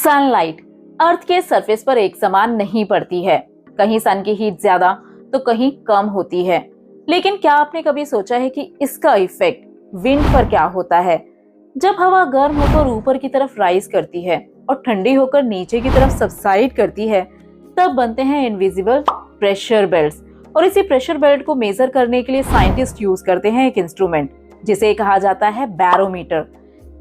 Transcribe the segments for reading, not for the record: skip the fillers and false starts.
Sunlight अर्थ के surface पर एक समान नहीं पड़ती है। कहीं सन की हीट ज्यादा तो कहीं कम होती है। लेकिन क्या आपने कभी सोचा है कि इसका इफेक्ट विंड पर क्या होता है? जब हवा गर्म होकर ऊपर की तरफ राइज करती है और ठंडी होकर नीचे की तरफ सबसाइड करती है, तब बनते हैं इनविजिबल प्रेशर बेल्ट्स। और इसी प्रेशर बेल्ट को मेजर करने के लिए साइंटिस्ट यूज करते हैं एक इंस्ट्रूमेंट जिसे कहा जाता है बैरोमीटर।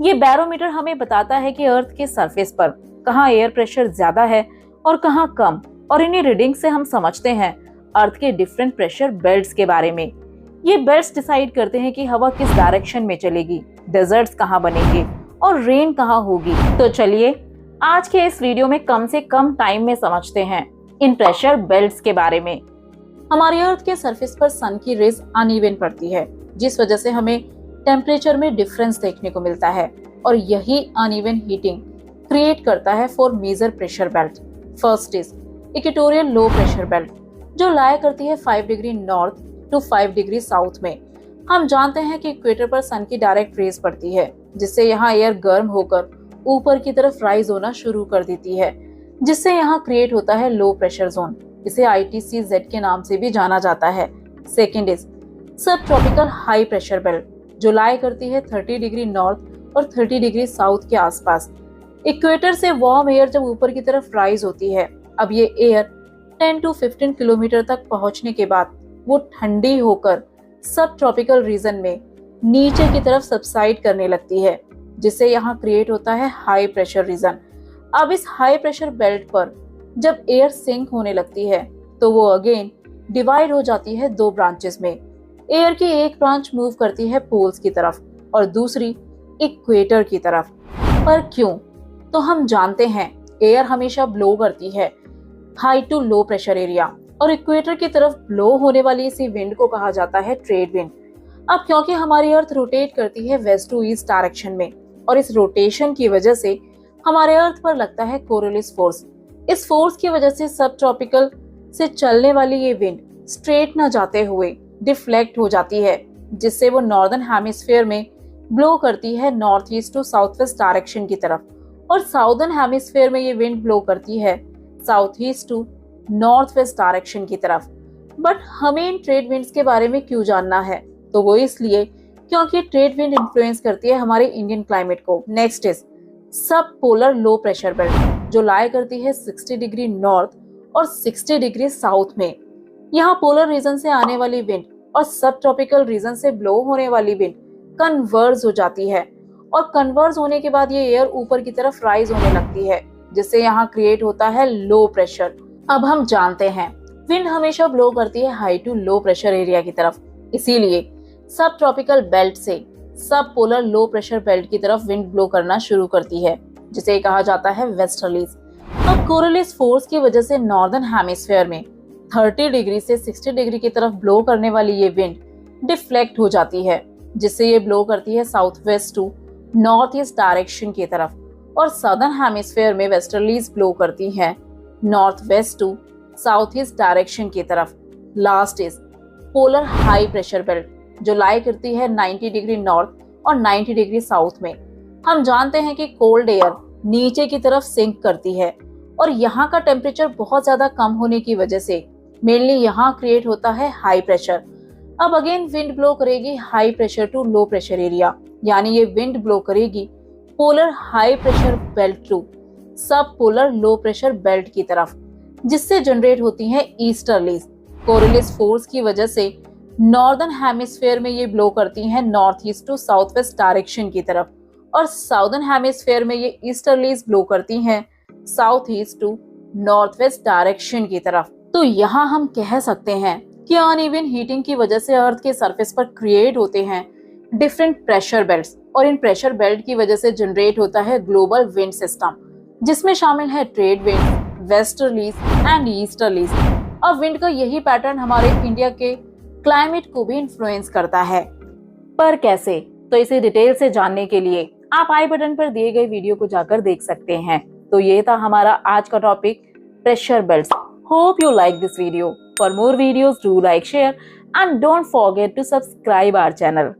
ये बैरोमीटर हमें बताता है कि अर्थ के सरफेस पर कहाँ एयर प्रेशर ज्यादा है और कहाँ कम, और इन्हीं रीडिंग से हम समझते हैं अर्थ के डिफरेंट प्रेशर बेल्ट्स के बारे में। ये बेल्ट्स डिसाइड करते हैं कि हवा किस डायरेक्शन में चलेगी, डेजर्ट्स कहाँ बनेंगे और रेन कहाँ होगी। तो चलिए आज के इस वीडियो में कम से कम टाइम में समझते हैं इन प्रेशर बेल्ट्स के बारे में। हमारी अर्थ के सरफेस पर सन की रेज अनइवन पड़ती है, जिस वजह से हमें टेम्परेचर में डिफरेंस देखने को मिलता है, और यही अनइवन हीटिंग क्रिएट करता है four major pressure belt. First is equatorial low pressure belt, जो लाया करती है 5 degree north to 5 degree south में। हम जानते हैं कि इक्वेटर पर सन की डायरेक्ट रेज पड़ती है, जिससे यहाँ एयर गर्म होकर ऊपर की तरफ राइज होना शुरू कर देती है, जिससे यहाँ क्रिएट होता है लो प्रेशर जोन। इसे ITCZ के नाम से भी जाना जाता है। सेकेंड इज सब ट्रॉपिकल हाई प्रेशर बेल्ट, जो लाया करती है 30 डिग्री नॉर्थ और 30 डिग्री साउथ के आसपास। इक्वेटर से वार्म एयर जब ऊपर की तरफ राइज होती है, अब ये एयर 10 to 15 किलोमीटर तक पहुंचने के बाद वो ठंडी होकर सब ट्रॉपिकल रीजन में नीचे की तरफ सबसाइड करने लगती है, जिससे यहाँ क्रिएट होता है हाई प्रेशर रीजन। अब इस हाई प्रेशर बेल्ट पर जब एयर सिंक होने लगती है, तो वो अगेन डिवाइड हो जाती है दो ब्रांचेस में। एयर की एक ब्रांच मूव करती है पोल्स की तरफ और दूसरी इक्वेटर की तरफ। पर क्यों? तो हम जानते हैं एयर हमेशा ब्लो करती है high to low pressure area, और इक्वेटर की तरफ ब्लो होने वाली इसी विंड को कहा जाता है ट्रेड विंड। अब क्योंकि हमारी अर्थ रोटेट करती है वेस्ट टू ईस्ट डायरेक्शन में, और इस रोटेशन की वजह से हमारे अर्थ पर लगता है कोरियोलिस फोर्स। इस फोर्स की वजह से सब ट्रॉपिकल से चलने वाली ये विंड स्ट्रेट न जाते हुए डिफ्लेक्ट हो जाती है, जिससे वो नॉर्दर्न हेमिस्फीयर में ब्लो करती है north east to south west direction की तरफ, और साउदर्न हेमिस्फीयर में ये विंड ब्लो करती है south east to north west direction की तरफ। बट हमें इन ट्रेड विंड्स के बारे में क्यों जानना है? तो वो इसलिए क्योंकि ट्रेड विंड इन्फ्लुएंस करती है हमारे इंडियन क्लाइमेट को। नेक्स्ट इज सब पोलर लो प्रेशर बेल्ट, जो लाया करती है 60 डिग्री नॉर्थ और 60 डिग्री साउथ में। यहाँ पोलर रीजन से आने वाली विंड और सब ट्रॉपिकल रीजन से ब्लो होने वाली विंड कन्वर्ज हो जाती है, और कन्वर्ज होने के बाद ये एयर ऊपर की तरफ राइज होने लगती है, जिससे यहाँ क्रिएट होता है लो प्रेशर। अब हम जानते हैं विंड हमेशा ब्लो करती है high to low pressure area की तरफ, इसीलिए सब ट्रॉपिकल बेल्ट से सब पोलर लो प्रेशर बेल्ट की तरफ विंड ब्लो करना शुरू करती है, जिसे कहा जाता है वेस्टर्लीज। अब कोरियोलिस फोर्स की वजह से नॉर्दर्न हेमिस्फीयर में 30 डिग्री से 60 डिग्री की तरफ ब्लो करने वाली ये विंड डिफ्लेक्ट हो जाती है, जिससे ये ब्लो करती है south west to north east direction की तरफ, और सदर्न हेमिस्फीयर में वेस्टर्लीज ब्लो करती है north west to south east direction की तरफ। Last is polar high pressure belt, जो लाई करती है 90 डिग्री नॉर्थ और 90 डिग्री साउथ में। हम जानते हैं कि कोल्ड एयर नीचे की तरफ सिंक करती है, और यहाँ का टेम्परेचर बहुत ज्यादा कम होने की वजह से मेनली यहाँ क्रिएट होता है हाई प्रेशर। अब अगेन विंड ब्लो करेगी high pressure to low pressure area, यानी ये विंड ब्लो करेगी polar high pressure belt to sub polar low pressure belt की तरफ, जिससे जनरेट होती है ईस्टर्लीज। कोरियोलिस फोर्स की वजह से नॉर्दर्न हेमिस्फीयर में ये ब्लो करती हैं north east to south west direction की तरफ, और साउदर्न हेमिस्फीयर में ये ईस्टर्लीज ब्लो करती हैं south east to north west direction की तरफ। तो यहाँ हम कह सकते हैं कि अनइवन हीटिंग की वजह से अर्थ के सरफेस पर क्रिएट होते हैं डिफरेंट प्रेशर बेल्ट्स, और इन प्रेशर बेल्ट की वजह से जनरेट होता है ग्लोबल विंड सिस्टम, जिसमें शामिल है trade wind, westerlies and easterlies. अब विंड का यही पैटर्न हमारे इंडिया के क्लाइमेट को भी इन्फ्लुएंस करता है। पर कैसे? तो इसे डिटेल से जानने के लिए आप आई बटन पर दिए गए वीडियो को जाकर देख सकते हैं। तो ये था हमारा आज का topic pressure belts. Hope you like this video. For more videos do like, share and don't forget to subscribe our channel.